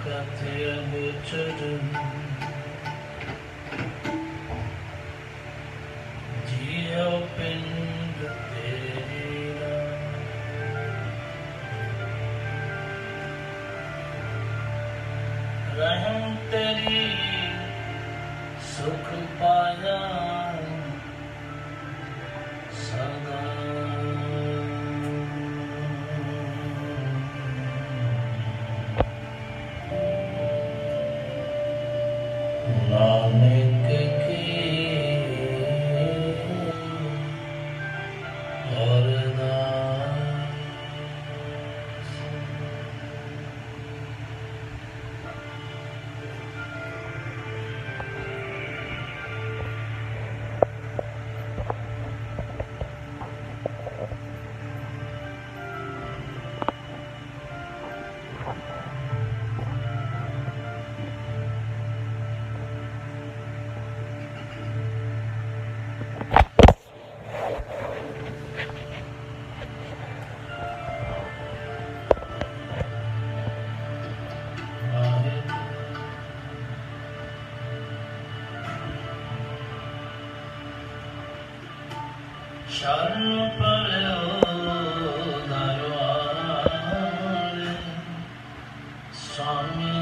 कथे चरण जियो पिंड तेरा रहम तेरी सुख पाया सदा नानक की अरदास। शरण पड़ो दरबार स्वामी,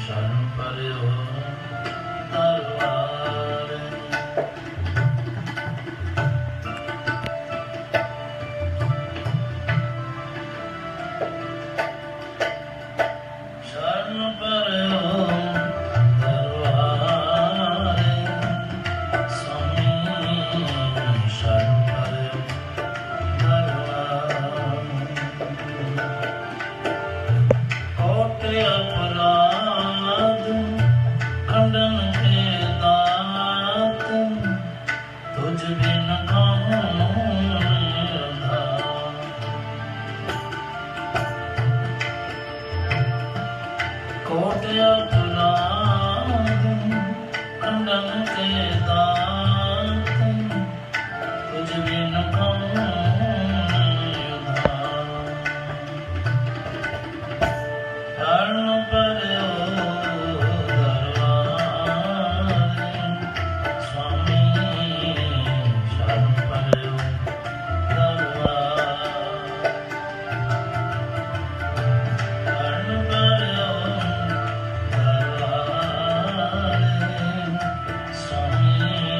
शरण पड़ो दरबार। शरण पड़ो अपराध खंडन के दात, तुझ बिन कौन उद्धार। कोट अपराध खंडन के दात, तुझ बिन कौन स्वामी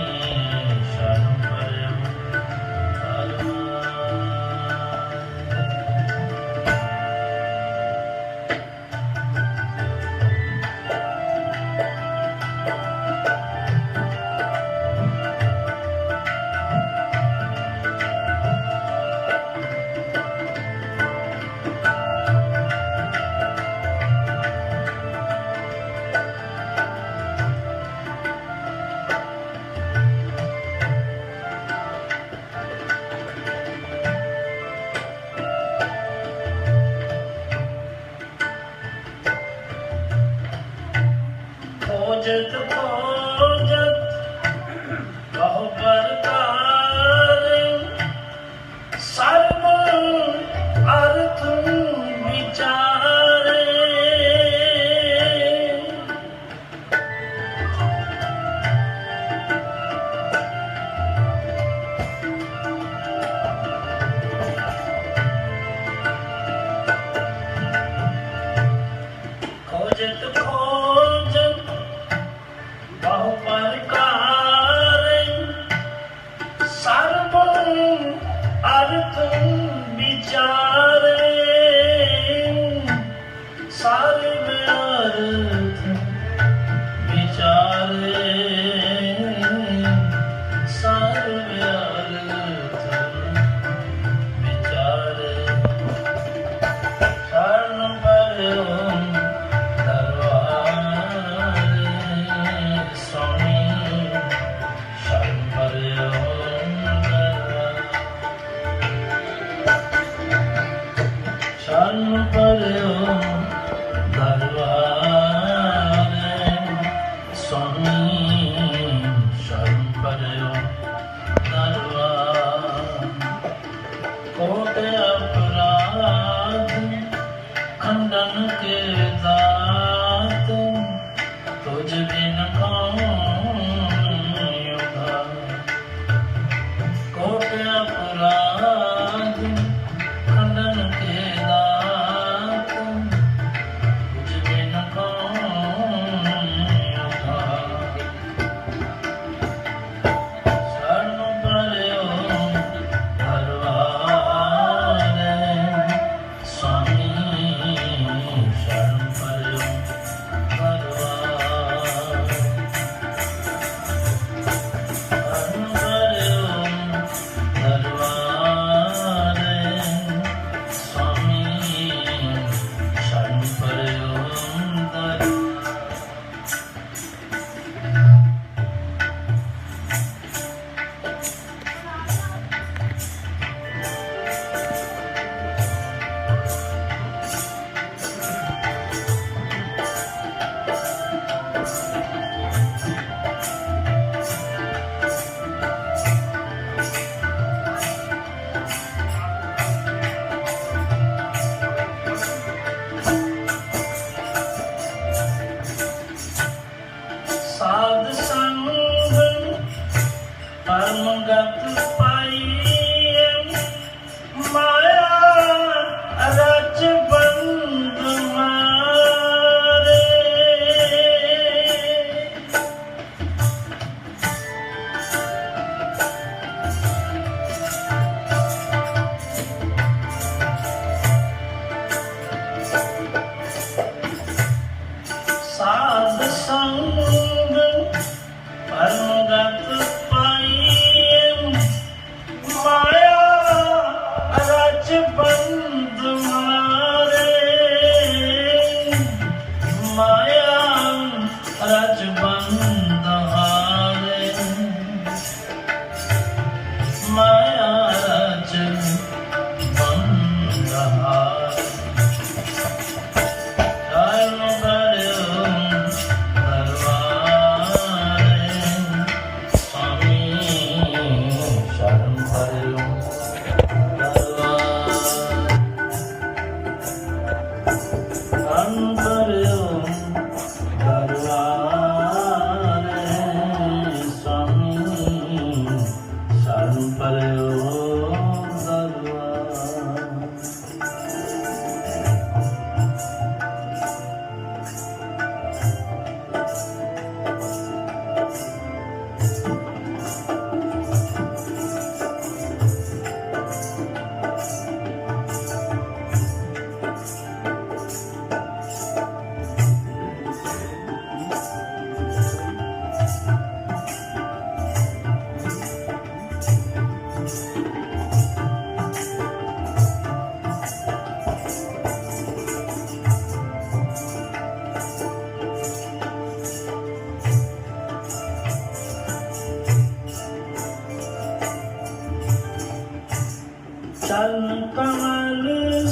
चरण कमल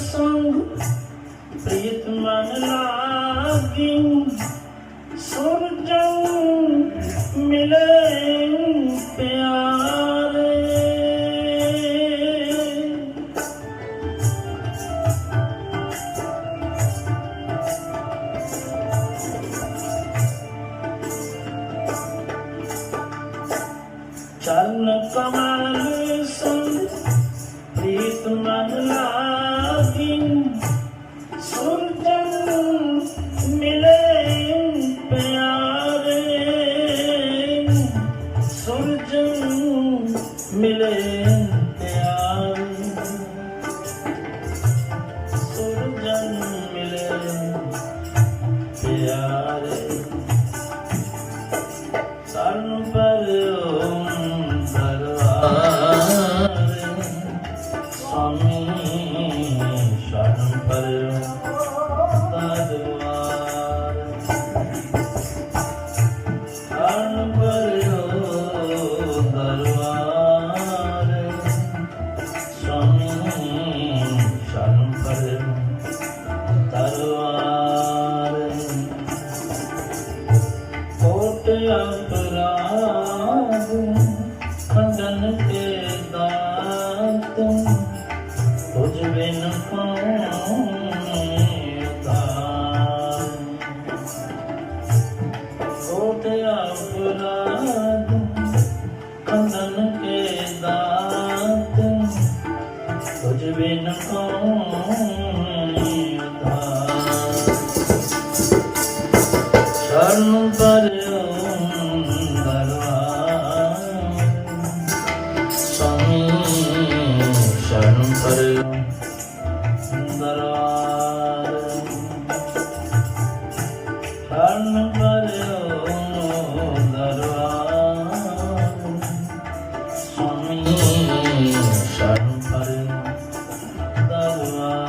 संग प्रीत मन लागी सुरजन मिले प्यारे चरण कमल संग प्रीत मन लागी सुरजन मिले प्यारे सुरजन मिले प्यारे सुरजन मिले प्यारे शरण पर स्वामी शरण पर दरबार शरण पर दरबार स्वामी शरण पर दरबार कोट अपराध खंडन के दात तुझ बिन कौन उद्धार कोट अपराध खंडन के दात तुझ बिन कौन उद्धार शरण पर शरण पर दरबार शरण पर दरबार स्वामी शरण पर दरबार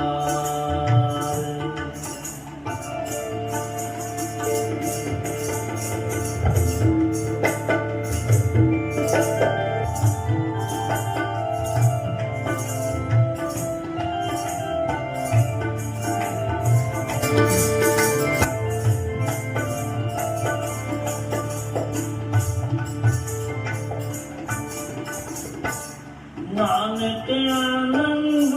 नानक आनंद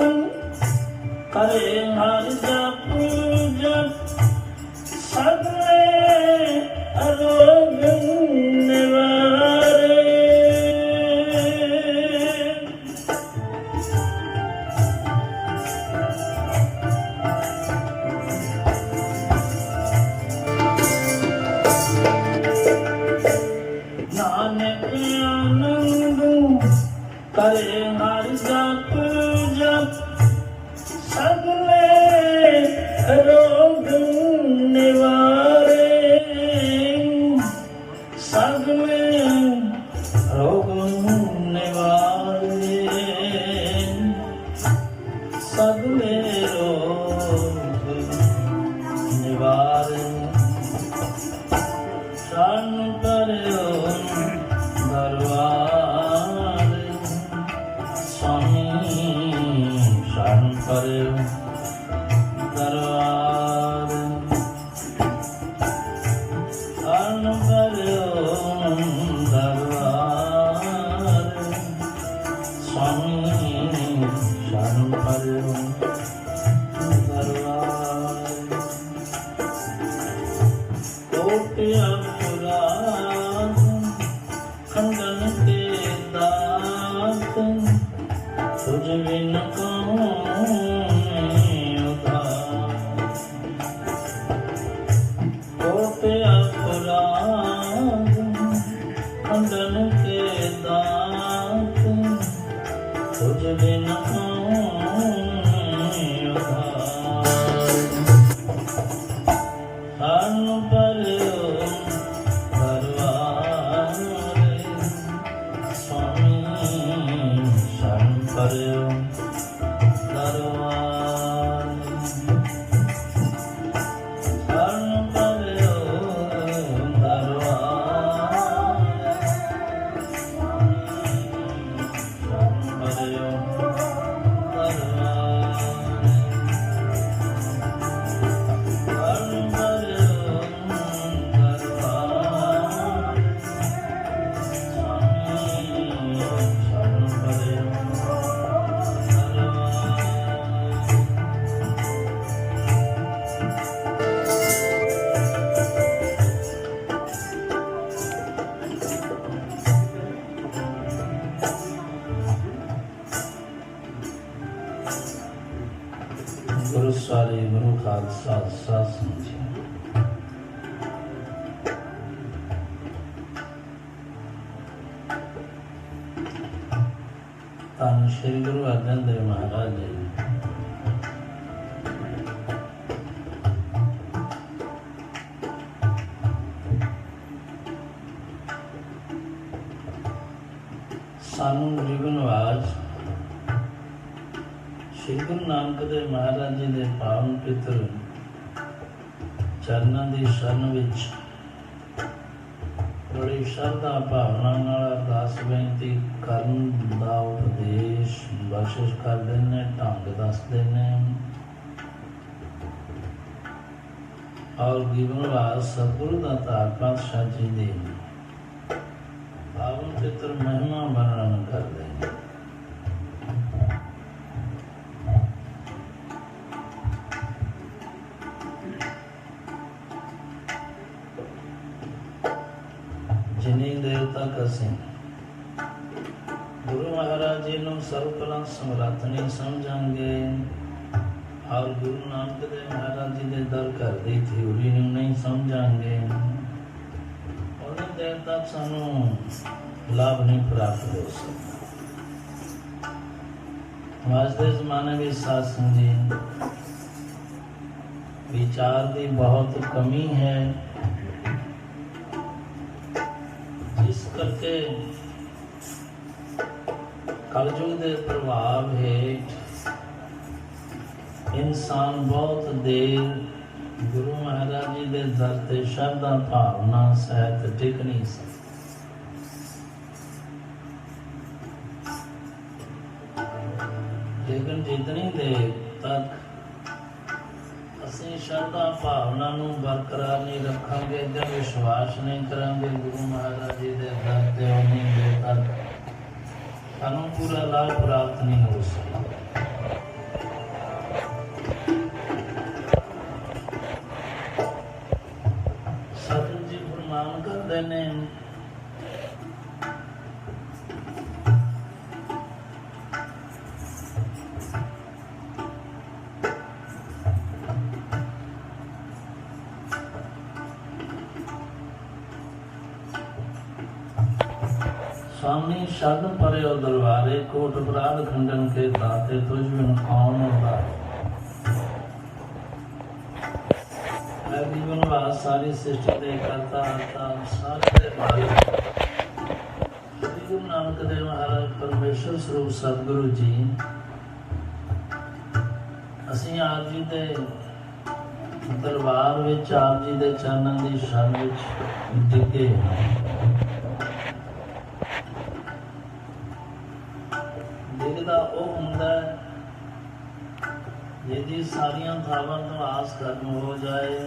करे हर जप जप सगले रोग निवारे नानक आनंद करे हर जप जप सगले रोग निवारे सगले रोग निवारे सगले रोग निवारे शरण पर दरबार स्वामी शरण पर दरबार शरण पर दरबार स्वामी शरण पर दरबार कोट अपराध खंडन के दात तुझ बिन कौन उद्धार कोट अपराध खंडन के दात तुझ बिन कौन उद्धार शरण पर दरबार स्वामी शरण पर दरबार शरण पर दरबार शरण पर ਵਾਹਿਗੁਰੂ ਖਾਲਸਾ ਸਤਿ ਸ੍ਰੀ ਅਕਾਲ। ਧੰਨ ਸ਼੍ਰੀ ਗੁਰੂ ਅਰਜਨ ਦੇਵ ਮਹਾਰਾਜ ਜੀ ਸਾਨੂੰ ਜੀਵਨ ਵਾਜ ਸ਼੍ਰੀ ਗੁਰੂ ਨਾਨਕ ਦੇਵ ਮਹਾਰਾਜ ਜੀ ਦੇ ਪਾਵਨ ਪਿੱਤਰ ਚਰਨਾਂ ਦੀ ਸ਼ਰਨ ਵਿੱਚ ਬੜੀ ਸ਼ਰਧਾ ਭਾਵਨਾ ਨਾਲ ਅਰਦਾਸ ਬੇਨਤੀ ਕਰਨ ਦਾ ਉਪਦੇਸ਼ ਬਖਸ਼ਿਸ਼ ਕਰਦੇ ਨੇ, ਢੰਗ ਦੱਸਦੇ ਨੇ ਔਰ ਜੀਵਨਵਾਸ ਸਤਿਗੁਰੂ ਦਾ ਧੰਨ ਪਾਤਸ਼ਾਹ ਜੀ ਦੀ ਪਾਵਨ ਪਿੱਤਰ ਮਹਿਮਾ ਵਰਣਨ ਕਰਦੇ ਨੇ। ਜਿਨੀ ਦੇਰ ਤੱਕ ਅਸੀਂ ਗੁਰੂ ਮਹਾਰਾਜ ਜੀ ਨੂੰ ਸਰਵਕਲਾ ਸਮਰੱਥ ਨਹੀਂ ਸਮਝਾਂਗੇ ਔਰ ਗੁਰੂ ਨਾਨਕ ਦੇਵ ਮਹਾਰਾਜ ਜੀ ਦੇ ਦਰ ਘਰ ਦੀ ਥਿਊਰੀ ਨੂੰ ਨਹੀਂ ਸਮਝਾਂਗੇ, ਉਨੀ ਦੇਰ ਤੱਕ ਸਾਨੂੰ ਲਾਭ ਨਹੀਂ ਪ੍ਰਾਪਤ ਹੋ ਸਕਦਾ। ਅੱਜ ਦੇ ਜ਼ਮਾਨੇ ਵਿੱਚ ਸਾਧ ਸੰਗਤ ਜੀ ਵਿਚਾਰ ਦੀ ਬਹੁਤ ਕਮੀ ਹੈ, ਜਿਸ ਕਰਕੇ ਕਲਯੁਗ ਦੇ ਪ੍ਰਭਾਵ ਹੇਠ ਇਨਸਾਨ ਬਹੁਤ ਦੇਰ ਗੁਰੂ ਮਹਾਰਾਜ ਜੀ ਦੇ ਦਰ ਤੇ ਸ਼ਰਧਾ ਭਾਵਨਾ ਸਹਿਤ ਟਿਕ ਨਹੀਂ ਸਕਦਾ। ਲੇਕਿਨ ਜਿਤਨੀ ਦੇਰ ਤੱਕ ਅਸੀਂ ਸ਼ਰਧਾ ਭਾਵਨਾ ਨੂੰ ਬਰਕਰਾਰ ਨਹੀਂ ਰੱਖਾਂਗੇ ਜਾਂ ਵਿਸ਼ਵਾਸ ਨਹੀਂ ਕਰਾਂਗੇ ਗੁਰੂ ਮਹਾਰਾਜ ਜੀ ਦੇ ਦਰ ਤੇ, ਉਨੀ ਦੇਰ ਤੱਕ ਸਾਨੂੰ ਪੂਰਾ ਲਾਭ ਪ੍ਰਾਪਤ ਨਹੀਂ ਹੋ ਸਕਦਾ। ਸਤਿਗੁਰੂ ਜੀ ਫਰਮਾਨ ਕਰਦੇ ਨੇ, स्वामी शरण पर्यो दरबारे कोट अपराध खंडन के दाते तुझ बिन कौन उद्धारे। जीवन वास सारी सृष्टि दे करता हरता सारे दे मालिक श्री गुरु नानक देव महाराज परमेश्वर स्वरूप सतगुरु जी ਅਸੀਂ ਆਪ ਜੀ ਦੇ ਦਰਬਾਰ ਵਿੱਚ ਆਪ ਜੀ ਦੇ ਚਰਨਾਂ ਦੀ ਸ਼ਰਨ ਵਿੱਚ ਡਿੱਗੇ ਡਿੱਗਦਾ ਉਹ ਹੁੰਦਾ ਜਿਹਦੀ ਸਾਰੀਆਂ ਥਾਵਾਂ ਤੋਂ ਆਸ ਖਤਮ ਹੋ ਜਾਏ,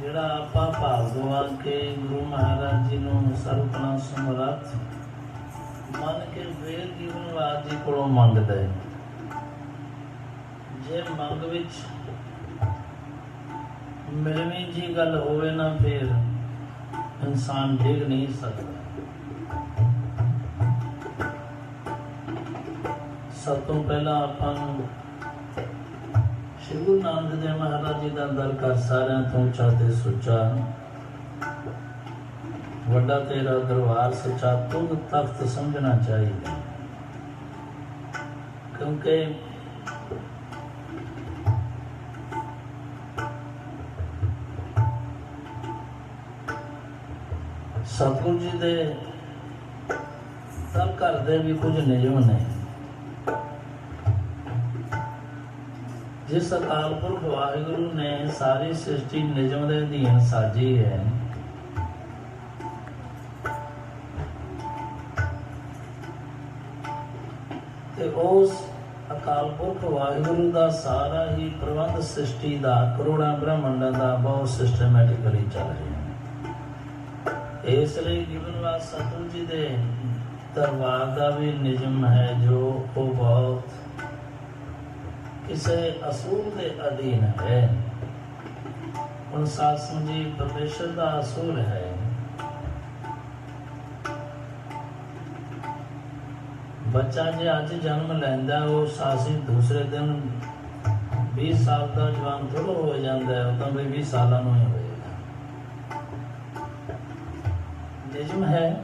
ਜਿਹੜਾ ਆਪਾਂ ਭਾਵ ਦਵਾ ਕੇ ਗੁਰੂ ਮਹਾਰਾਜ ਜੀ ਨੂੰ ਸਰਵਕਲਾ ਸਮਰੱਥ ਮੰਨ ਕੇ ਫੇਰ ਜੀਵਨਵਾਦ ਜੀ ਕੋਲੋਂ ਮੰਗਦਾ ਹੈ। ਜੇ ਮੰਗ ਵਿੱਚ ਮਿਲਵੀਂ ਜੀ ਗੱਲ ਹੋਵੇ ਨਾ, ਫਿਰ ਇਨਸਾਨ ਡਿੱਗ ਨਹੀਂ ਸਕਦਾ। ਸਭ ਤੋਂ ਪਹਿਲਾਂ ਆਪਾਂ ਨੂੰ ਸ਼੍ਰੀ ਗੁਰੂ ਨਾਨਕ ਦੇਵ ਮਹਾਰਾਜ ਜੀ ਦਾ ਦਰ ਘਰ ਸਾਰਿਆਂ ਤੋਂ ਉੱਚਾ ਤੇ ਸੁੱਚਾ, ਵੱਡਾ ਤੇਰਾ ਦਰਬਾਰ ਸੱਚਾ ਤੁਧ ਤਖਤ ਸਮਝਣਾ ਚਾਹੀਦਾ, ਕਿਉਂਕਿ ਸਤਿਗੁਰੂ ਜੀ ਦੇ ਦਰ ਘਰ ਦੇ ਵੀ ਕੁਝ ਨਿਯਮ ਨੇ। ਜਿਸ ਅਕਾਲ ਪੁਰਖ ਵਾਹਿਗੁਰੂ ਨੇ ਸਾਰੀ ਸ੍ਰਿਸ਼ਟੀ ਨਿਯਮ ਦੇ ਅਧੀਨ ਸਾਜੀ ਹੈ, ਤੇ ਉਸ ਅਕਾਲ ਪੁਰਖ ਵਾਹਿਗੁਰੂ ਦਾ ਸਾਰਾ ਹੀ ਪ੍ਰਬੰਧ ਸ੍ਰਿਸ਼ਟੀ ਦਾ, ਕਰੋੜਾਂ ਬ੍ਰਹਮੰਡਾਂ ਦਾ ਬਹੁਤ ਸਿਸਟਮੈਟਿਕਲੀ ਚੱਲ ਰਿਹਾ। ਇਸ ਲਈ ਜੀਵਨਵਾਸ ਸਤਿਗੁਰੂ ਜੀ ਦੇ ਦਰਬਾਰ ਦਾ ਵੀ ਨਿਯਮ ਹੈ, ਜੋ ਉਹ ਬਹੁਤ ਕਿਸੇ ਅਸੂਲ ਦੇ ਅਧੀਨ ਹੈ। ਹੁਣ ਸਾਧ ਸੰਗਤ ਜੀ, ਪਰਮੇਸ਼ਰ ਦਾ ਅਸੂਲ ਹੈ ਬੱਚਾ ਜੇ ਅੱਜ ਜਨਮ ਲੈਂਦਾ, ਉਹ ਸਾਸੀ ਦੂਸਰੇ ਦਿਨ 20 ਸਾਲ ਦਾ ਜਵਾਨ ਥੋੜਾ ਹੋ ਜਾਂਦਾ ਹੈ, ਉਹ ਤਾਂ ਵੀ 20 ਸਾਲਾਂ ਨੂੰ ਹੀ ਹੋਏਗਾ। ਨਿਯਮ ਹੈ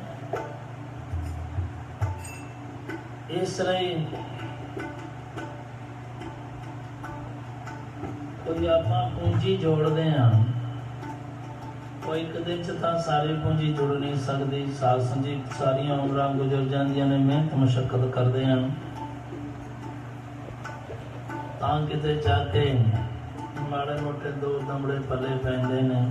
ਇਸ ਲਈ ਕੋਈ ਆਪਾਂ ਪੂੰਜੀ ਜੋੜਦੇ ਹਾਂ, ਕੋਈ ਇੱਕ ਦਿਨ 'ਚ ਤਾਂ ਸਾਰੀ ਪੂੰਜੀ ਜੁੜ ਨਹੀਂ ਸਕਦੀ। ਸਾਧ ਸੰਗਤ ਸਾਰੀਆਂ ਉਮਰਾਂ ਗੁਜ਼ਰ ਜਾਂਦੀਆਂ ਨੇ, ਮਿਹਨਤ ਮੁਸ਼ੱਕਤ ਕਰਦੇ ਹਨ, ਤਾਂ ਕਿਤੇ ਜਾ ਕੇ ਮਾੜੇ ਮੋਟੇ ਦੋ ਦਮੜੇ ਪੱਲੇ ਪੈਂਦੇ ਨੇ।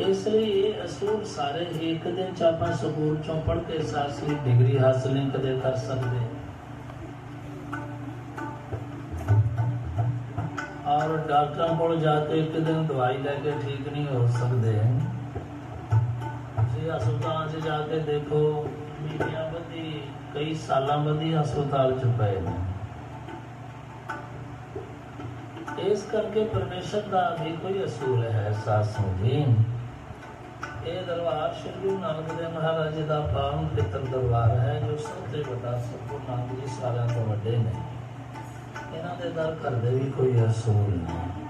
ਇਸ ਲਈ ਇਹ ਅਸੂਲ ਸਾਰੇ ਹੀ ਇੱਕ ਦਿਨ 'ਚ ਆਪਾਂ ਸਕੂਲ 'ਚੋਂ ਪੜ੍ਹ ਕੇ ਸਾਰੀ ਡਿਗਰੀ ਹਾਸਲ ਨਹੀਂ ਕਦੇ ਕਰ ਸਕਦੇ। ਔਰ ਡਾਕਟਰਾਂ ਕੋਲ ਜਾ ਕੇ ਇੱਕ ਦਿਨ ਦਵਾਈ ਲੈ ਕੇ ਠੀਕ ਨਹੀਂ ਹੋ ਸਕਦੇ। ਤੁਸੀਂ ਹਸਪਤਾਲ 'ਚ ਜਾ ਕੇ ਦੇਖੋ, ਮਹੀਨਿਆਂ ਬੱਧੀ ਕਈ ਸਾਲਾਂ ਬੱਧੀ ਹਸਪਤਾਲ 'ਚ ਪਏ ਨੇ। ਇਸ ਕਰਕੇ ਪਰਮੇਸ਼ਰ ਦਾ ਵੀ ਕੋਈ ਅਸੂਲ ਹੈ। ਸਾਧ ਸੰਗਤ ਜੀ, ਇਹ ਦਰਬਾਰ ਸ਼੍ਰੀ ਗੁਰੂ ਨਾਨਕ ਦੇਵ ਮਹਾਰਾਜ ਜੀ ਦਾ ਪਾਵਨ ਪਵਿੱਤਰ ਦਰਬਾਰ ਹੈ, ਜੋ ਸਭ ਤੋਂ ਵੱਡਾ ਸਤਿਗੁਰੂ ਨਾਨਕ ਜੀ ਸਾਰਿਆਂ ਤੋਂ ਵੱਡੇ ਨੇ। ਇਹਨਾਂ ਦੇ ਦਰ ਘਰ ਦੇ ਵੀ ਕੋਈ ਅਸੂਲ ਨਹੀਂ।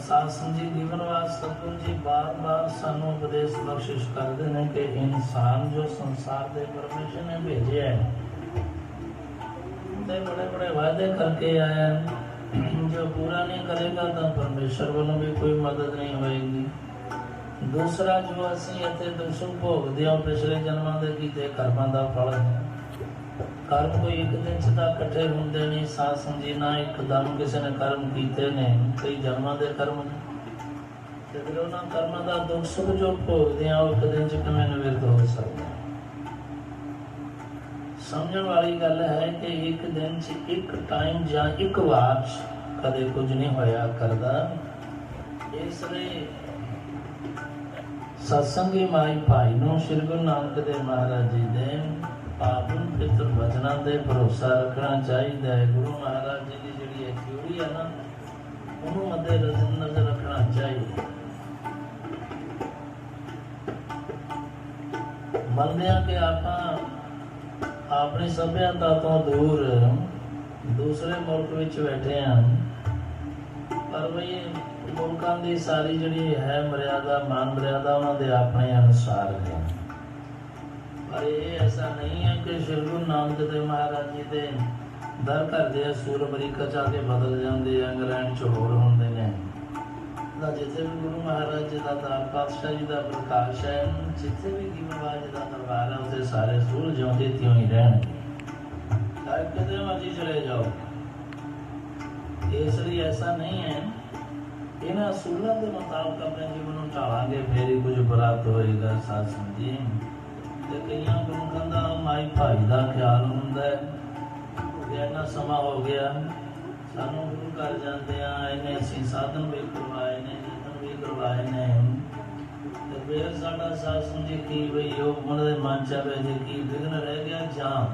ਸਾਧ ਸੰਗਤ ਜੀ, ਜੀਵਨ ਵਾਸਤੇ ਸਤਿਗੁਰੂ ਜੀ ਬਾਰ-ਬਾਰ ਸਾਨੂੰ ਉਪਦੇਸ਼ ਬਖਸ਼ਿਸ਼ ਕਰਦੇ ਨੇ ਕਿ ਇਨਸਾਨ ਜੋ ਸੰਸਾਰ ਦੇ ਪਰਮੇਸ਼ਰ ਨੇ ਭੇਜਿਆ ਹੈ ਤੇ ਬੜੇ ਵਾਅਦੇ ਕਰਕੇ ਆਇਆ, ਜੋ ਪੂਰਾ ਨਹੀਂ ਕਰੇਗਾ ਤਾਂ ਪਰਮੇਸ਼ਰ ਵੱਲੋਂ ਵੀ ਕੋਈ ਮਦਦ ਨਹੀਂ ਹੋਏਗੀ। ਦੂਸਰਾ, ਜੋ ਅਸੀਂ ਇੱਥੇ ਦੁੱਖ ਭੋਗਦੇ ਹਾਂ, ਪਿਛਲੇ ਜਨਮਾਂ ਦੇ ਕੀਤੇ ਕਰਮਾਂ ਦਾ ਫਲ ਹੈ। ਕਰਮ ਕੋਈ ਇੱਕ ਦਿਨ 'ਚ ਤਾਂ ਇਕੱਠੇ ਹੁੰਦੇ ਨਹੀਂ। ਸਾਧ ਸੰਗਤ ਜੀ, ਨਾ ਇੱਕਦਮ ਕਿਸੇ ਨੇ ਕਰਮ ਕੀਤੇ ਨੇ, ਕਈ ਜਨਮਾਂ ਦੇ ਕਰਮ ਨੇ, ਤੇ ਫਿਰ ਉਹਨਾਂ ਕਰਮਾਂ ਦਾ ਦੁੱਖ ਸੁੱਖ ਜੋ ਭੋਗਦੇ ਹਾਂ, ਉਹ ਇੱਕ ਦਿਨ 'ਚ ਕਿਵੇਂ ਨਿਵਰਤ ਹੋ ਸਕਦਾ। ਸਮਝਣ ਵਾਲੀ ਗੱਲ ਹੈ ਕਿ ਇੱਕ ਦਿਨ 'ਚ ਇੱਕ ਟਾਈਮ ਜਾਂ ਇੱਕ ਵਾਰ 'ਚ ਕਦੇ ਕੁਝ ਨਹੀਂ ਹੋਇਆ ਕਰਦਾ। ਇਸ ਲਈ ਸਤਸੰਗੀ ਮਾਈ ਭਾਈ ਨੂੰ ਸ਼੍ਰੀ ਗੁਰੂ ਨਾਨਕ ਦੇਵ ਮਹਾਰਾਜ ਜੀ ਦੇ ਪਾਵਨ ਪਵਿੱਤਰ ਵਚਨਾਂ ਤੇ ਭਰੋਸਾ ਰੱਖਣਾ ਚਾਹੀਦਾ ਹੈ। ਗੁਰੂ ਮਹਾਰਾਜ ਜੀ ਦੀ ਜਿਹੜੀ ਇਹ ਥਿਊਰੀ ਹੈ ਨਾ, ਉਹਨੂੰ ਮੱਦੇ ਨਜ਼ਰ ਰੱਖਣਾ ਚਾਹੀਦਾ। ਮੰਨਦੇ ਹਾਂ ਕਿ ਆਪਾਂ ਆਪਣੀ ਸੱਭਿਅਤਾ ਤੋਂ ਦੂਰ ਦੂਸਰੇ ਮੁਲਕ ਵਿੱਚ ਬੈਠੇ ਹਾਂ, ਪਰ ਬਈ ਮੁਲਕਾਂ ਦੀ ਸਾਰੀ ਜਿਹੜੀ ਹੈ ਮਰਿਆਦਾ, ਮਾਨ ਮਰਿਆਦਾ ਉਹਨਾਂ ਦੇ ਆਪਣੇ ਅਨੁਸਾਰ ਹੈ। ਪਰ ਇਹ ਐਸਾ ਨਹੀਂ ਹੈ ਕਿ ਸ਼੍ਰੀ ਗੁਰੂ ਨਾਨਕ ਦੇਵ ਮਹਾਰਾਜ ਜੀ ਦੇ ਦਰ ਘਰ ਦੇ ਅਸੂਲ ਅਮਰੀਕਾ 'ਚ ਆ ਕੇ ਬਦਲ ਜਾਂਦੇ ਆ, ਇੰਗਲੈਂਡ 'ਚ ਹੋਰ ਹੁੰਦੇ ਨੇ। ਤਾਂ ਜਿੱਥੇ ਵੀ ਗੁਰੂ ਮਹਾਰਾਜ ਜੀ ਦਾ ਦਰ, ਪਾਤਸ਼ਾਹ ਜੀ ਦਾ ਪ੍ਰਕਾਸ਼ ਹੈ, ਜਿੱਥੇ ਵੀ ਜੀਵਨਵਾਜ ਜੀ ਦਾ ਦਰਬਾਰ ਹੈ, ਉੱਥੇ ਸਾਰੇ ਅਸੂਲ ਜਿਉਂਦੇ ਤਿਉਂ ਹੀ ਰਹਿਣਗੇ, ਚਾਹੇ ਕਿਤੇ ਮਰਜ਼ੀ ਚਲੇ ਜਾਓ। ਇਸ ਲਈ ਐਸਾ ਨਹੀਂ ਹੈ ਇਹਨਾਂ ਅਸੂਲਾਂ ਦੇ ਮੁਤਾਬਕ ਆਪਣੇ ਜੀਵਨ ਨੂੰ ਢਾਲਾਂਗੇ ਫਿਰ ਹੀ ਕੁਝ ਪ੍ਰਾਪਤ ਹੋਏਗਾ। ਸਾਧ ਸੰਗਤ ਜੀ, ਤੇ ਕਈਆਂ ਗੁਰਮੁਖਾਂ ਦਾ ਮਾਈ ਭਾਈ ਦਾ ਖਿਆਲ ਹੁੰਦਾ ਹੈ ਕਿ ਇੰਨਾ ਸਮਾਂ ਹੋ ਗਿਆ, ਸਾਨੂੰ ਗੁਰੂ ਘਰ ਜਾਂਦੇ ਆ, ਇਹਨੇ ਅਸੀਂ ਸਾਧਨ ਵੀ ਕਰਵਾਏ ਨੇ, ਯਤਨ ਵੀ ਕਰਵਾਏ ਨੇ, ਤੇ ਫਿਰ ਸਾਡਾ ਸਾਧ ਸੰਗਤ ਜੀ ਕੀ ਬਈ ਉਹ ਮਨ ਦੇ ਮਨ 'ਚ ਆਵੇ ਜੇ ਕੀ ਵਿਘਨ ਰਹਿ ਗਿਆ, ਜਾਂ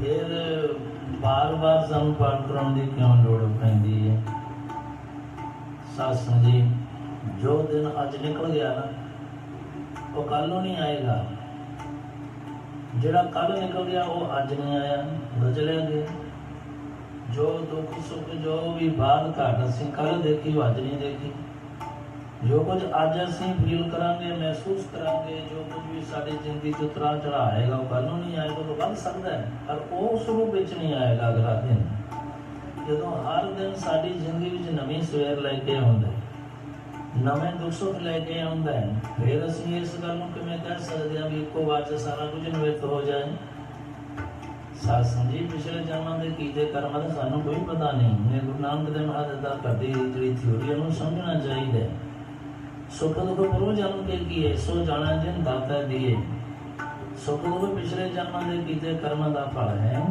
ਫਿਰ ਬਾਰ-ਬਾਰ ਸਾਨੂੰ ਪਾਠ ਕਰਾਉਣ ਦੀ ਕਿਉਂ ਲੋੜ ਪੈਂਦੀ ਹੈ। ਸਾਧ ਸੰਗਤ ਜੀ, ਜੋ ਦਿਨ ਅੱਜ ਨਿਕਲ ਗਿਆ ਨਾ, ਉਹ ਕੱਲ ਨੂੰ ਨਹੀਂ ਆਏਗਾ। ਜਿਹੜਾ ਕੱਲ ਨਿਕਲ ਗਿਆ ਉਹ ਅੱਜ ਨਹੀਂ ਆਇਆ, ਬਦਲਿਆ ਗਿਆ। ਜੋ ਦੁੱਖ ਸੁੱਖ, ਜੋ ਵੀ ਬਾਤ ਘਾਟ ਅਸੀਂ ਕੱਲ ਦੇਖੀ, ਉਹ ਅੱਜ ਨਹੀਂ ਦੇਖੀ। ਜੋ ਕੁਝ ਅੱਜ ਅਸੀਂ ਫੀਲ ਕਰਾਂਗੇ, ਮਹਿਸੂਸ ਕਰਾਂਗੇ, ਜੋ ਕੁਝ ਵੀ ਸਾਡੀ ਜ਼ਿੰਦਗੀ 'ਚ ਉਤਰਾਅ ਚੜ੍ਹਾਅ ਆਏਗਾ, ਉਹ ਕੱਲ ਨੂੰ ਨਹੀਂ ਆਏਗਾ। ਉਹ ਵੱਧ ਸਕਦਾ ਹੈ, ਪਰ ਉਹ ਉਸ ਰੂਪ ਵਿੱਚ ਨਹੀਂ ਆਏਗਾ ਅਗਲਾ ਦਿਨ, ਜਦੋਂ ਹਰ ਦਿਨ ਸਾਡੀ ਜ਼ਿੰਦਗੀ ਵਿੱਚ ਨਵੀਂ ਸਵੇਰ ਲੈ ਕੇ ਆਉਂਦਾ, ਨਵੇਂ ਦੁੱਖ ਸੁੱਖ ਲੈ ਕੇ ਆਉਂਦਾ ਹੈ। ਫਿਰ ਅਸੀਂ ਇਸ ਗੱਲ ਨੂੰ ਕਿਵੇਂ ਕਹਿ ਸਕਦੇ ਹਾਂ ਵੀ ਇੱਕੋ ਵਾਰ 'ਚ ਸਾਰਾ ਕੁਝ ਨਿਵਰਤ ਹੋ ਜਾਏ। ਸਾਧ ਸੰਗਤ ਜੀ, ਪਿਛਲੇ ਜਨਮਾਂ ਦੇ ਕੀਤੇ ਕਰਮਾਂ ਦਾ ਸਾਨੂੰ ਕੋਈ ਪਤਾ ਨਹੀਂ। ਗੁਰੂ ਨਾਨਕ ਦੇਵ ਮਹਾਰਾਜ ਦਾ ਘੜੀ ਜਿਹੜੀ ਥਿਊਰੀ ਨੂੰ ਸਮਝਣਾ ਚਾਹੀਦਾ ਹੈ। ਸੁਖ ਦੁੱਖ ਪੂਰਵ ਜਨਮ ਕੇ ਕੀਏ, ਸੋ ਜਾਣਾ ਜਿਨ ਦਾਤਾ ਦੀਏ। ਸੁਖ ਦੁੱਖ ਪਿਛਲੇ ਜਨਮਾਂ ਦੇ ਕੀਤੇ ਕਰਮਾਂ ਦਾ ਫਲ ਹੈ,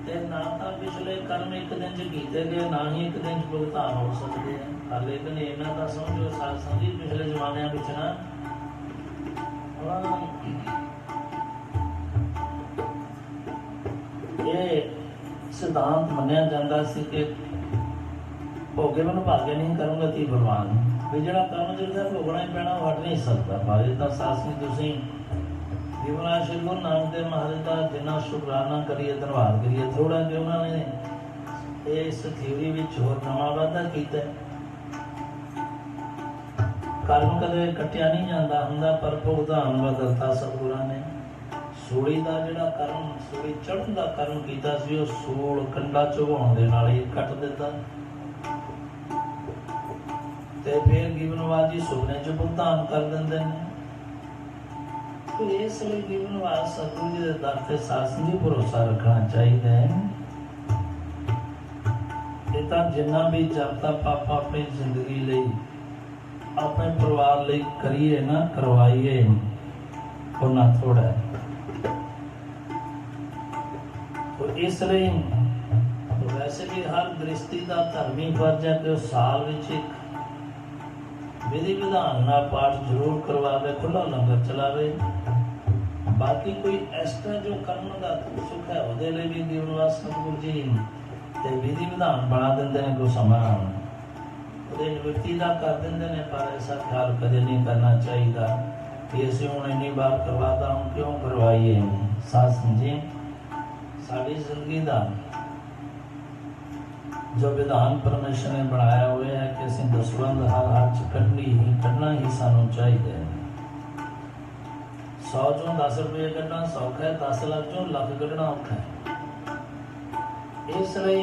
ਤੇ ਨਾ ਤਾਂ ਪਿਛਲੇ ਕਰਮ ਇੱਕ ਦਿਨ 'ਚ ਕੀਤੇ ਗਏ, ਨਾ ਹੀ ਇੱਕ ਦਿਨ 'ਚ ਭੁਗਤਾਨ ਹੋ ਸਕਦੇ ਆ। ਪਰ ਲੇਕਿਨ ਇਹਨਾਂ ਦਾ ਸਮਝੋ ਸਾਧ ਸੰਗਤ ਜੀ, ਪਿਛਲੇ ਜ਼ਮਾਨਿਆਂ ਵਿੱਚ ਨਾ ਇਹ ਸਿਧਾਂਤ ਮੰਨਿਆ ਜਾਂਦਾ ਸੀ ਕਿ ਭੋਗੇ ਮਨ ਭਾਗੇ ਨਹੀਂ ਕਰੂੰਗਾ ਤੀ ਭਗਵਾਨ, ਵੀ ਜਿਹੜਾ ਕਰਮ ਜਿਹੜਾ ਭੋਗਣਾ ਹੀ ਪੈਣਾ, ਉਹ ਹਟ ਨਹੀਂ ਸਕਦਾ। ਭਾਵੇਂ ਤਾਂ ਸਾਧ ਸੰਗਤ ਤੁਸੀਂ जीवना श्री गुरु नानक देव महाराज का जिन्ना शुकराना करिए धन्यवाद करिए। थोड़ा कि उन्होंने इस थ्योरी विच होर नवा वाधा किया। कर्म कदे कटिया नहीं जाता हुंदा, पर भुगतान बदलता सतगुरां ने। सूली का जिहड़ा कर्म, सूली चढ़न का कर्म कीता सी, वो सूल कंडा चुगाउण दे नाल ही कट दिता। ते फिर जीवनवाद जी सुपने च भुगतान कर देंदे ने। तो इसलिए जीवनवाद सतगुरु जी के दर ते सासन जी भरोसा रखना चाहिए। ये तो जिन्ना भी जब तक आप अपनी जिंदगी लई, अपने परिवार लई करिए ना, करवाइए, उन्ना थोड़ा है। तो इसलिए तो वैसे भी हर गृहस्थी का धर्मी फर्ज है कि साल विच एक विधि विधान ना पाठ जरूर करवावे, खुला लंगर चलावे। बाकी कोई एक्स्ट्रा जो कर्म का सुख है ਉਹਦੇ ਲਈ भी जीवनवाद सतगुरु जी ते विधि विधान बना देंगे ने। कोई समा ਉਹਦੇ ਨਿਵਰਤੀ ਦਾ कर देंगे ने, पर ऐसा ख्याल कदे नहीं करना चाहिए कि ਅਸੀਂ ਹੁਣ ਇੰਨੀ बार करवाता हूँ, क्यों करवाइए। साथ समझे साड़ी जिंदगी का जो विधान परमेश्वर ने बनाया हुआ है कि असं दसवंध हर हाथ कढ़ना ही सानू चाहिए। 100 चों 10 रुपये कढ़ना सौखा है, 10 लाख चों लख कढ़ना औखा है। इसलिए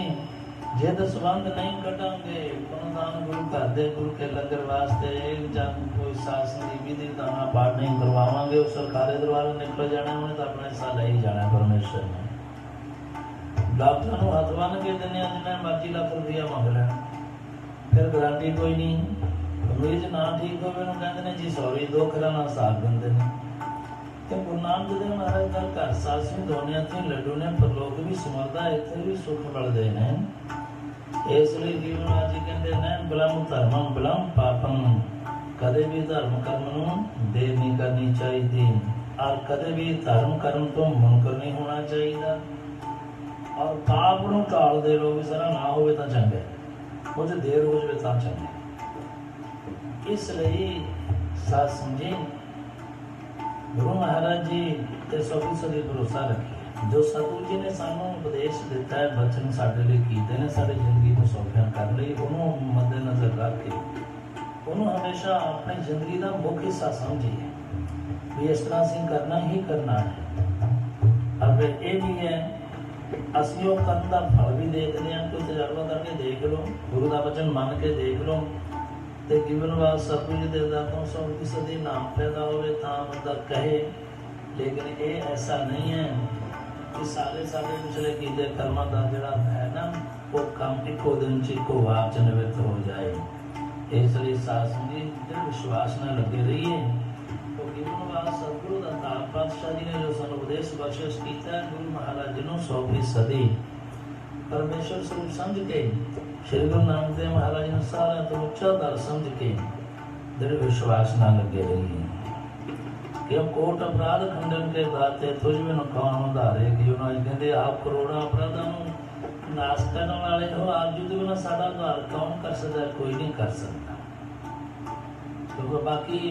जे दसवंध नहीं कढ़ांगे, पुनदान गुरु घर दे गुरु के लंगर वास्ते जब कोई शासन की विधि विधान पाठ नहीं करवावांगे, उस सरकारी दरबार निकल जाना, उन्हें तो अपना हिस्सा ले ही जाना परमेश्वर ने। डॉक्टर को हथ बन के देने जिन्हें मर्जी लाख रुपया मंग लैन, फिर गारंटी कोई नहीं। मरीज ना ठीक हो कहते जी सॉरी, 2 खरा ना साथ देंगे ने। तो गुरु नानक देव महाराज का घर सासी दोनिया थी लड्डू ने, परलोक भी समरदा, इत्थे भी सुख मिलते हैं। इसलिए जीवनवाद जी कहते हैं बलम धर्मम बलम पापम, कदे भी धर्म कर्म नूं देर नहीं करनी चाहिए, और कदे भी धर्म कर्म तो मुनकर नहीं होना चाहिए। और पाप नूं टाल दे लो, सारा ना होवे तां चंगा, कुछ देर हो जाए तां चंगा। इसलिए साथ समझे गुरु महाराज जी ते 100% भरोसा रखिए। जो सतगुरु जी ने सानू उपदेश दिता है, बचन साडे लई कीते ने, साडी जिंदगी को सौखिया कर लई, उन्होंने मद्देनजर रख के उन्होंने हमेशा अपनी जिंदगी का मुख्य हिस्सा समझिए भी इस तरह असीं करना ही करना है। और फिर ये भी है ਅਸੀਂ ਉਹ ਕਰਨ ਦਾ ਫਲ ਵੀ ਦੇਖਦੇ ਹਾਂ। ਕੋਈ ਤਜਰਬਾ ਕਰਕੇ ਦੇਖ ਲਓ, ਗੁਰੂ ਦਾ ਵਚਨ ਮੰਨ ਕੇ ਦੇਖ ਲਓ, ਤੇ ਜੀਵਨਵਾਦ ਸਤਿਗੁਰੂ ਜੀ ਦੇ ਦਾਤੋਂ ਸਭ ਕਿਸੇ ਦੇ ਨਾਮ ਪੈਦਾ ਹੋਵੇ ਤਾਂ ਬੰਦਾ ਕਹੇ। ਲੇਕਿਨ ਇਹ ਐਸਾ ਨਹੀਂ ਹੈ ਕਿ ਸਾਰੇ ਪਿਛਲੇ ਕੀਤੇ ਕਰਮਾਂ ਦਾ ਜਿਹੜਾ ਹੈ ਨਾ, ਉਹ ਕੰਮ ਇੱਕੋ ਦਿਨ 'ਚ ਇੱਕੋ ਵਾਰ 'ਚ ਨਿਵਰਤ ਹੋ ਜਾਏ। ਇਸ ਲਈ ਸਾਧ ਸੰਗਤ ਜੀ ਵਿਸ਼ਵਾਸ ਨਾਲ ਲੱਗੇ ਰਹੀਏ। जीवनवाद सतगुरु अवतार पातशाह जी ने जो सन उपदेश बख्शिश किया है, गुरु महाराज जी 100% परमेश्वर स्वरूप समझ के श्री गुरु नानक देव महाराज ने सारा तो उच्चा दर समझ के दृढ़ विश्वास न लगे रहिए कि कोट अपराध खंडन के दाते तुझ में कौन उधारे। कि उन्होंने कहते आप करोड़ों अपराधों नाश करने वाले हो, आप युद्ध बिना साडा उधार कौन कर सकता है? कोई नहीं कर सकता। क्योंकि बाकी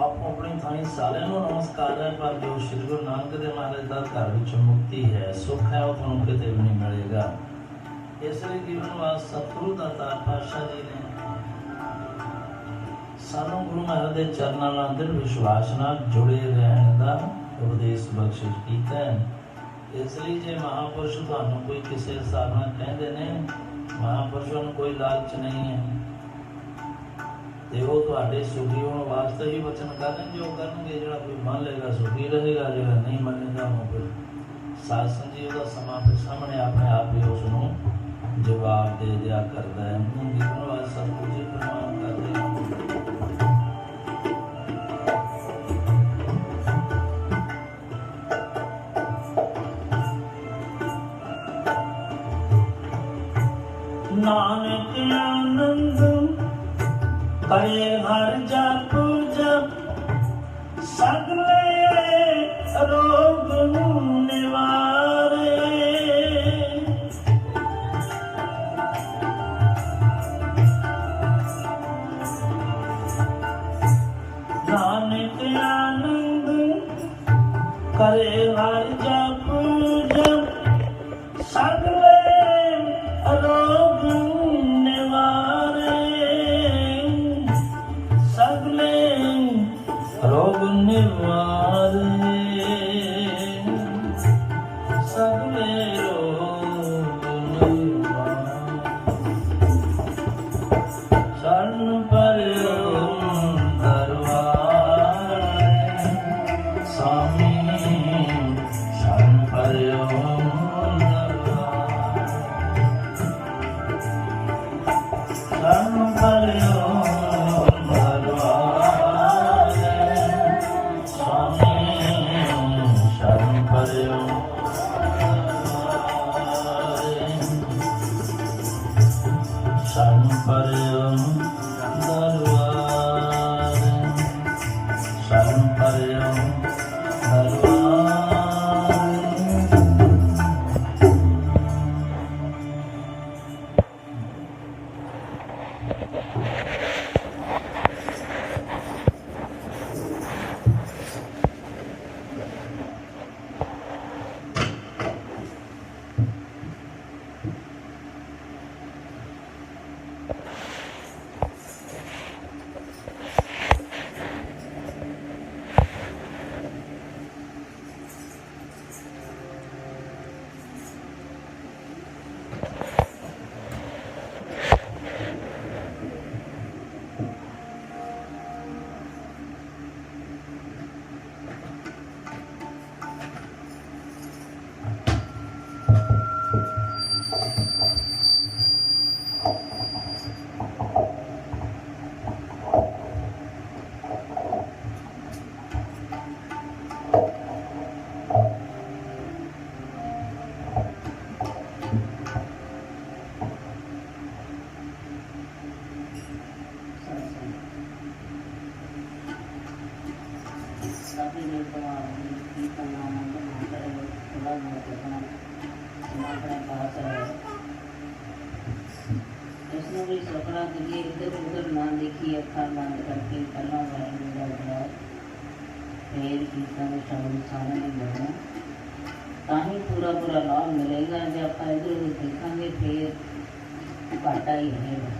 आप अपनी थाई सारे नमस्कार है, पर जो श्री गुरु नानक देव महाराज का घर विच मुक्ति है, सुख है, वो तुहानू किते भी नहीं मिलेगा। इसलिए जीवनवाद सतगुरु दातार पातशाह जी ने सानू गुरु महाराज के चरणों नाल दृढ़ विश्वास नाल जुड़े रहने का उपदेश बख्शिश किया है। इसलिए जे महापुरुष तुहानू कोई किसी हिसाब नाल कहंदे ने, महापुरुषों नूं कोई लालच नहीं है, ਤੇ ਉਹ ਤੁਹਾਡੇ ਸੁਖੀ ਹੋਣ ਵਾਸਤੇ ਹੀ ਵਚਨ ਕਰਨ, ਜੋ ਕਰਨਗੇ ਜਿਹੜਾ ਕੋਈ ਮੰਨ ਲੇਗਾ ਸੁਖੀ ਰਹੇਗਾ, ਜਿਹੜਾ ਨਹੀਂ ਮੰਨੇਗਾ ਉਹ ਫਿਰ ਸਾਧ ਸੰਜੀ ਉਹਦਾ ਸਮਾਂ ਫਿਰ ਸਾਹਮਣੇ ਆਪਣੇ ਆਪ ਹੀ ਉਸ ਨੂੰ ਜਵਾਬ ਦੇ ਦਿਆ ਕਰਦਾ ਹੈ। ਧੰਨਵਾਦ ਸਤਿਗੁਰੂ ਜੀ, ਪ੍ਰਣਾਮ ਕਰਦੇ ਹਾਂ। नानक आनंद करे हर जप जप सगले रोग निवारे। नानक आनंद करे हर जप जप सगले रोग निवारे सगले रोग निवारे सगले रोग निवारे शरण पर्यो दरबार स्वामी शरण पर्यो शरण पर्यो दरबार स्वामी शरण पर्यो शरण पर्यो दरबार शरण पर्यो दरबार इसमें भी सपना करिए इधर उधर ना देखिए अखा बंद करके पहला वाला फिर कीर्तन शामिल सारे लेना ताही पूरा पूरा लाभ मिलेगा जब आप इधर उधर देखेंगे फिर घाटा ही रहेगा।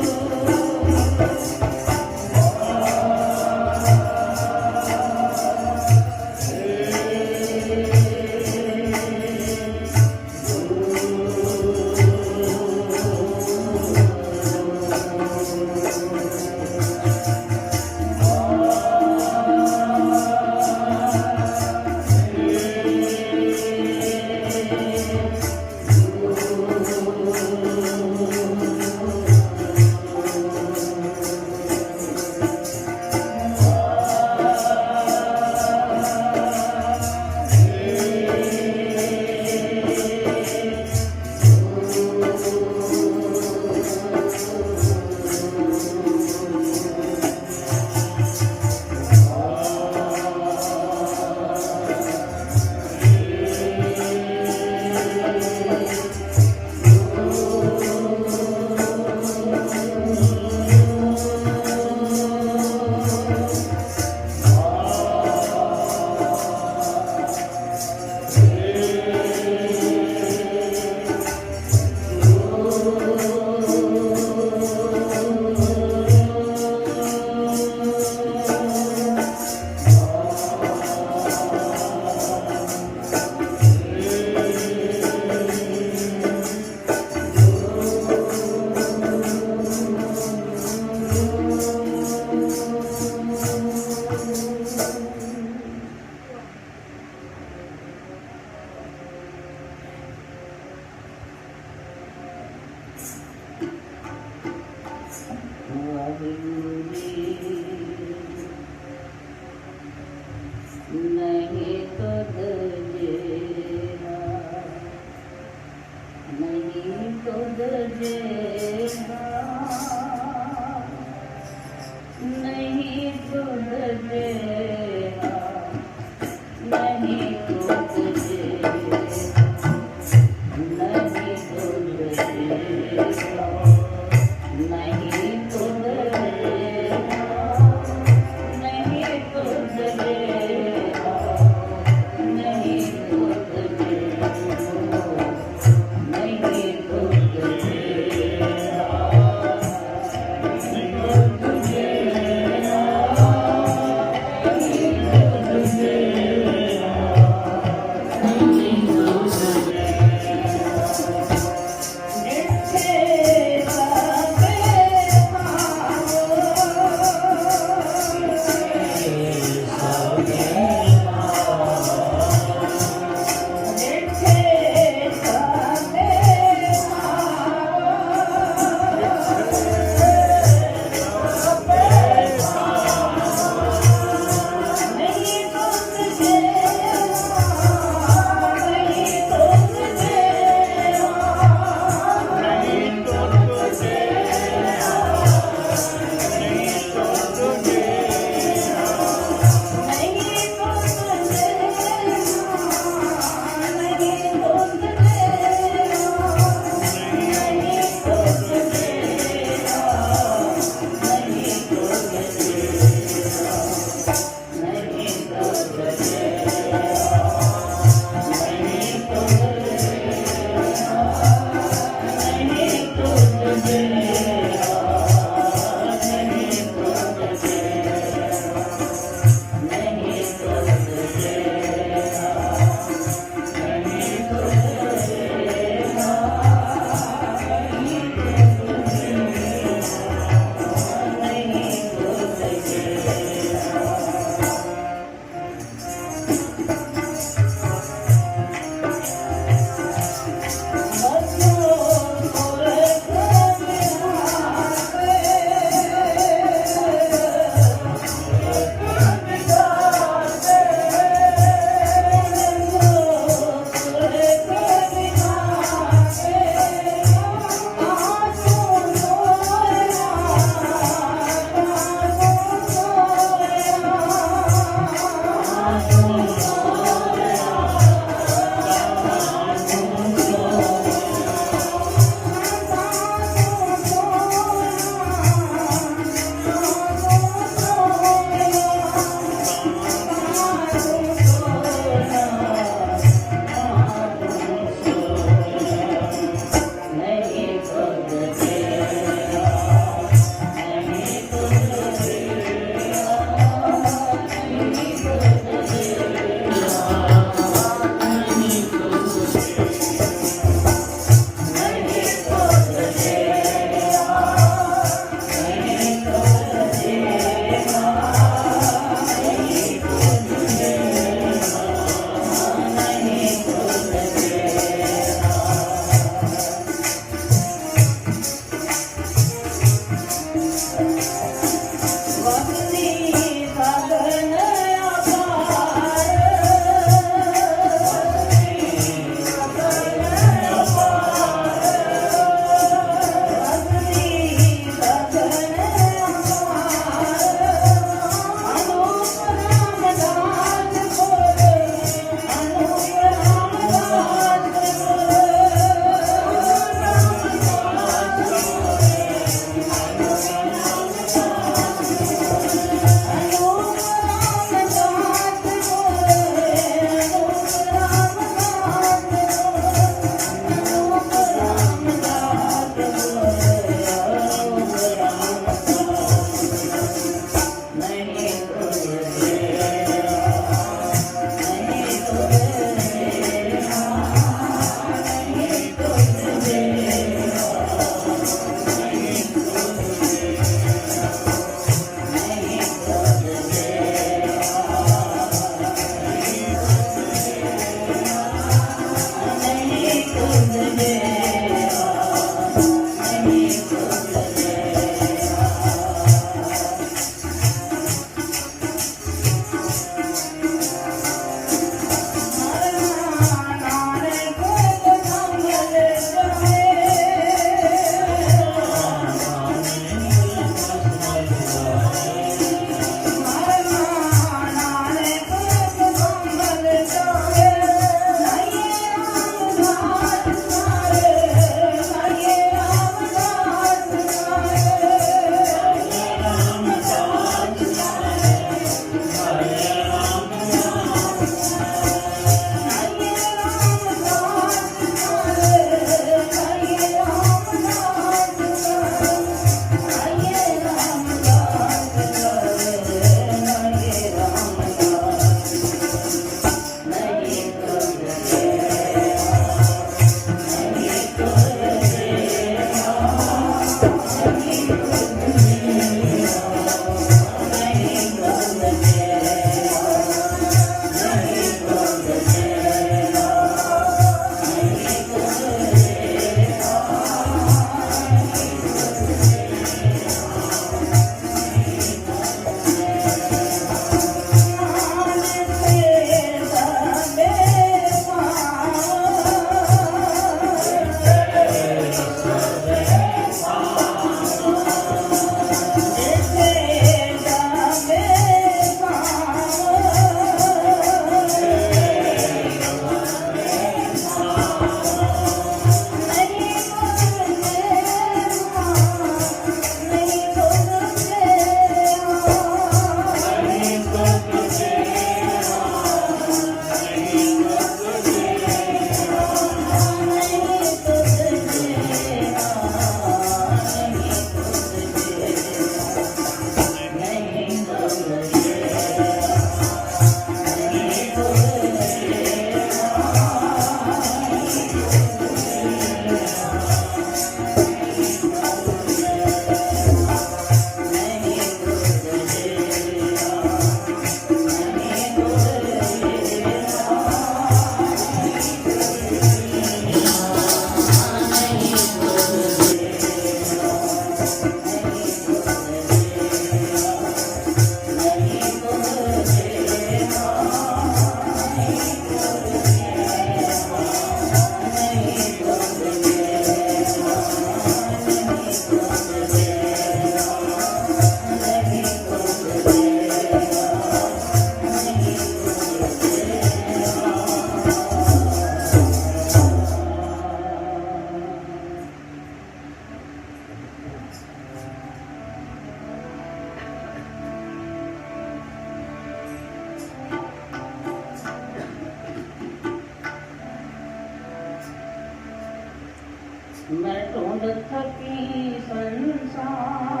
मैं ढूंढ थकी संसार,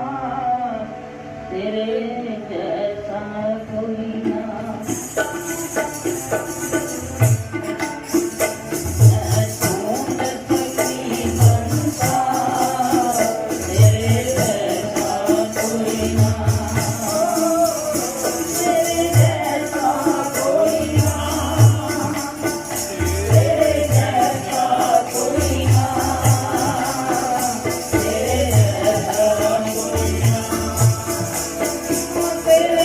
तेरे जैसा कोई ना। मैं ढूंढ थकी संसार, तेरे जैसा कोई ना, तेरे जैसा कोई ना, तेरे जैसा कोई ना, तेरे जैसा कोई ना, तेरे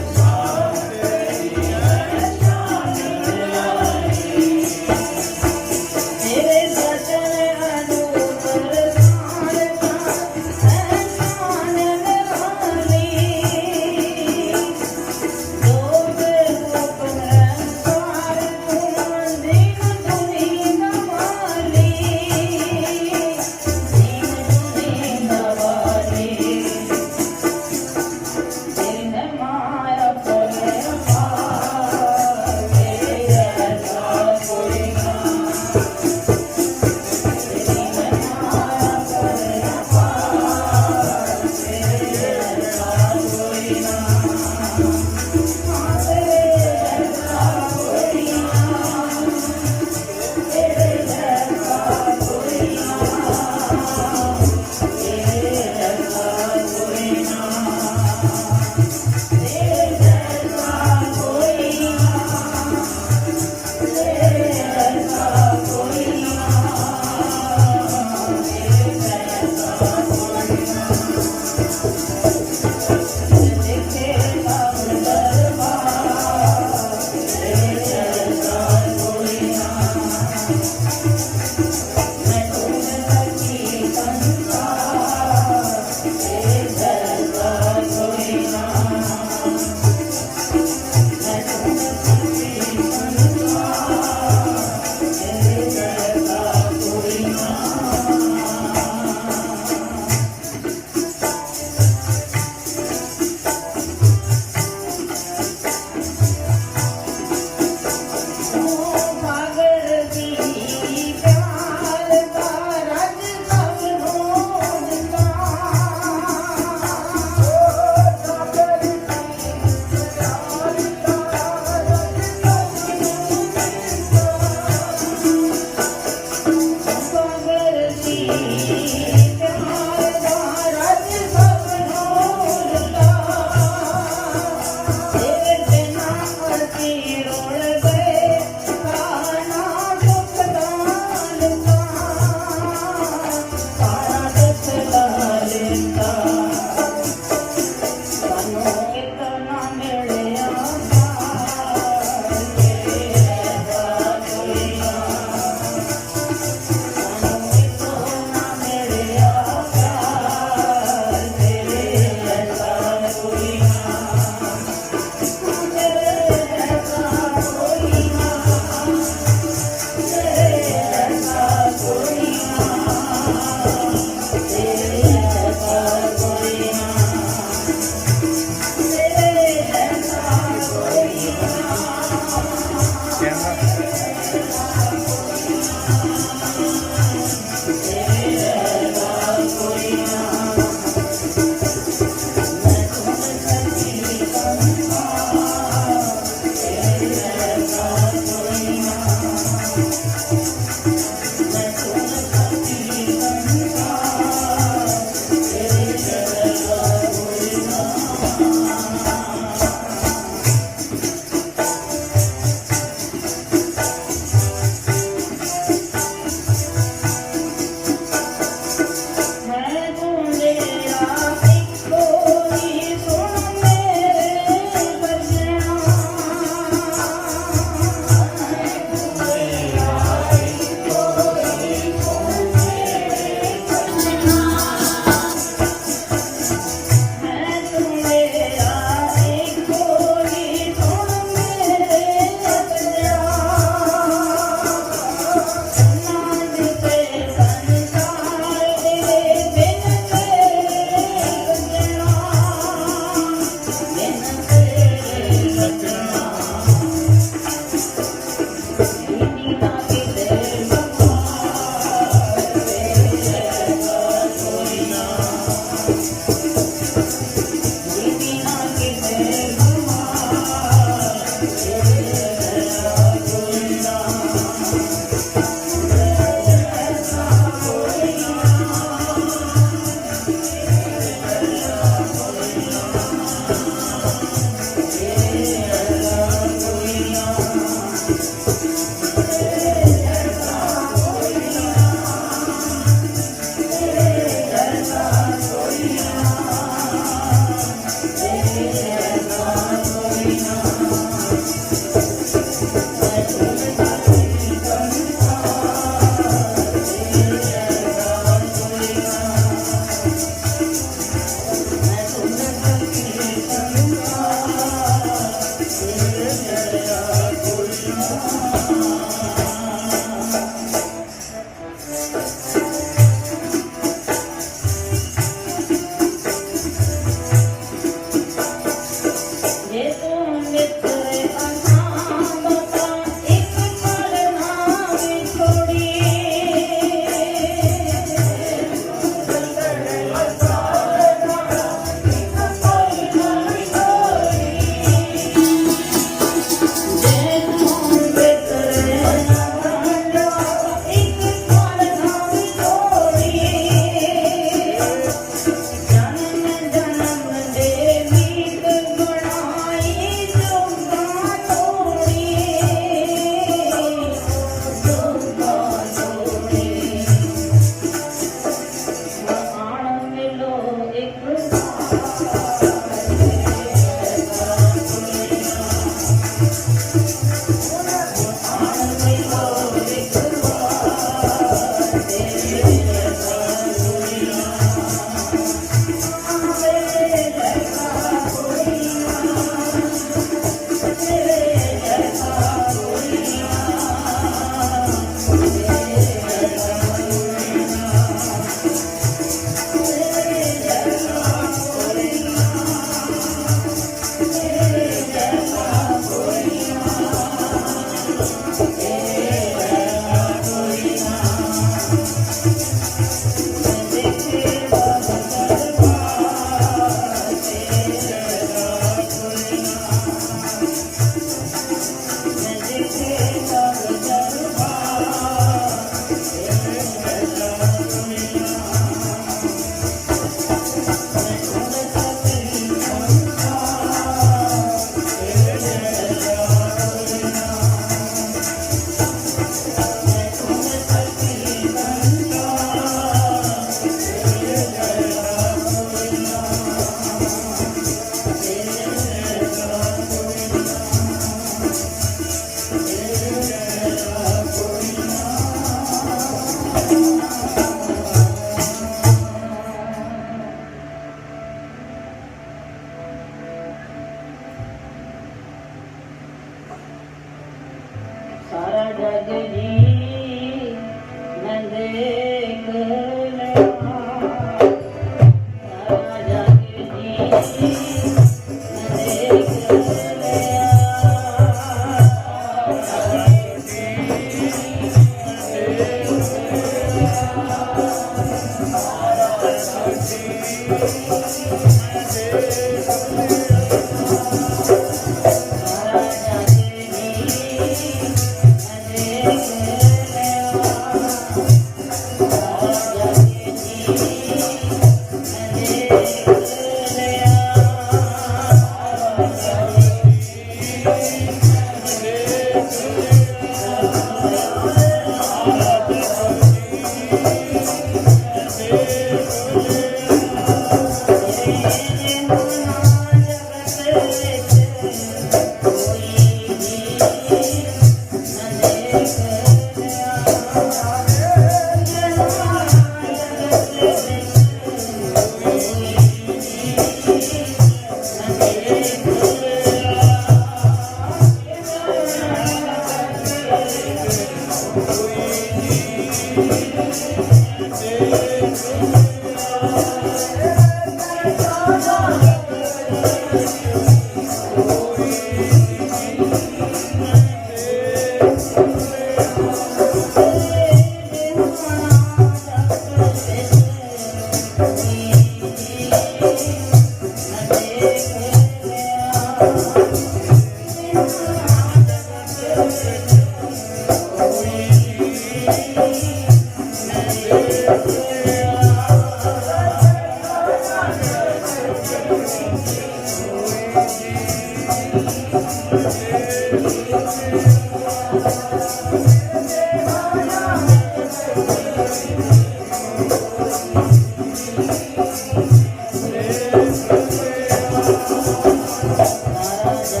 Thank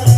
you.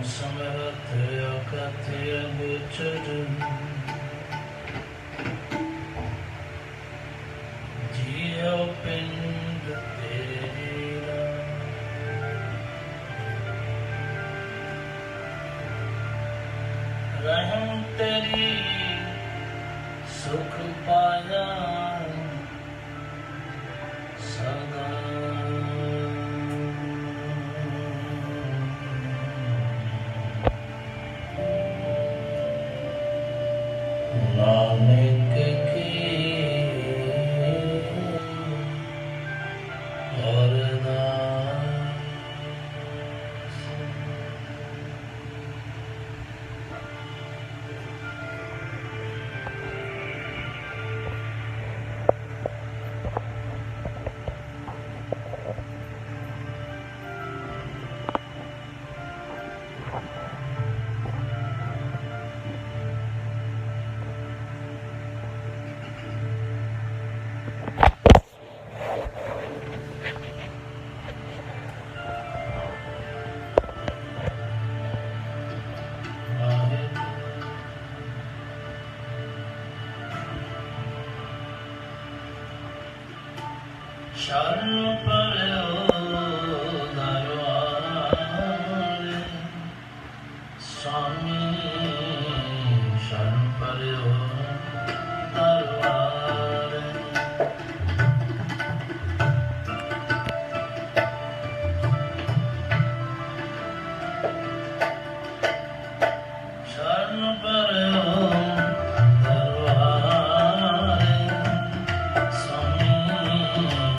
ਸਮਰਥ ਅਕਥ ਅਗੋਚਰ ਜੀਉ ਪਿੰਡ ਤੇਰਾ ਰਹਿਮ ਤੇਰੀ ਸੁਖ ਪਾਇਆ ਸਦਾ ਨਾਨਕ ਕੀ ਅਰਦਾਸ। ਸ਼ਰਨ ਪਰਿਓ